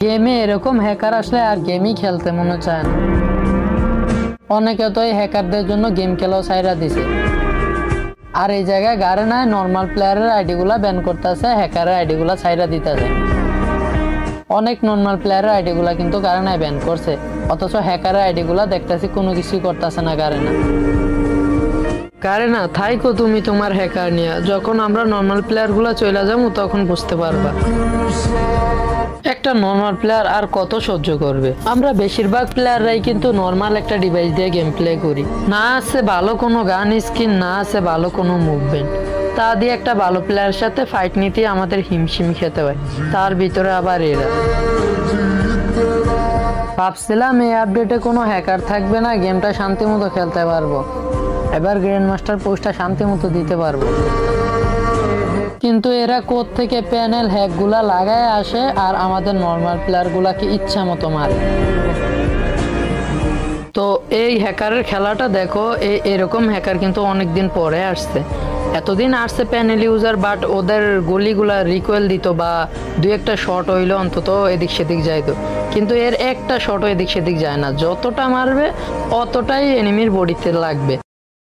গেমে এরকম হ্যাকার আসলে আর গেমই খেলতে মনে চায় না। অনেকে তো এই হ্যাকারদের জন্য গেম খেলাও ছাইরা দিছে। আর এই জায়গায় গারেনায় নর্মাল প্লেয়ারের আইডিগুলা ব্যান করতেছে, হ্যাকারের আইডিগুলা ছাইরা দিতেছে। অনেক নর্মাল প্লেয়ারের আইডিগুলা কিন্তু গারেনায় ব্যান করছে, অথচ হ্যাকারের আইডিগুলা দেখতেছি কোনো কিছুই করতেছে না গারেনা। গারেনা থাইকো তুমি তোমার হ্যাকার নিয়ে, যখন আমরা নর্মাল প্লেয়ারগুলা চলে যাবো তখন বুঝতে পারবা। একটা নর্মাল প্লেয়ার আর কত সহ্য করবে। আমরা বেশিরভাগ প্লেয়াররাই কিন্তু নর্মাল একটা ডিভাইস দিয়ে গেম প্লে করি, না আছে ভালো কোনো গান স্কিন, না আছে ভালো কোনো মুভমেন্ট। তা দিয়ে একটা ভালো প্লেয়ারের সাথে ফাইট নিতে আমাদের হিমশিম খেতে হয়, তার ভিতরে আবার এরা। ভাবছিলাম এই আপডেটে কোনো হ্যাকার থাকবে না, গেমটা শান্তি মতো খেলতে পারবো, এবার গ্র্যান্ড মাস্টার পোস্টটা শান্তি মতো দিতে পারবো। কিন্তু এরা কোথা থেকে প্যানেল হ্যাকগুলা লাগায় আসে আর আমাদের নর্মাল প্লেয়ারগুলাকে ইচ্ছা মতো মারে। তো এই হ্যাকারের খেলাটা দেখো, এরকম হ্যাকার কিন্তু অনেকদিন পরে আসছে। এতদিন আসছে প্যানেল ইউজার, বাট ওদের গলিগুলা রিকোয়েল দিত বা দুই একটা শট হইলো অন্তত এদিক সেদিক যাইতো, কিন্তু এর একটা শটও এদিক সেদিক যায় না। যতটা মারবে অতটাই এনিমির বডিতে লাগবে।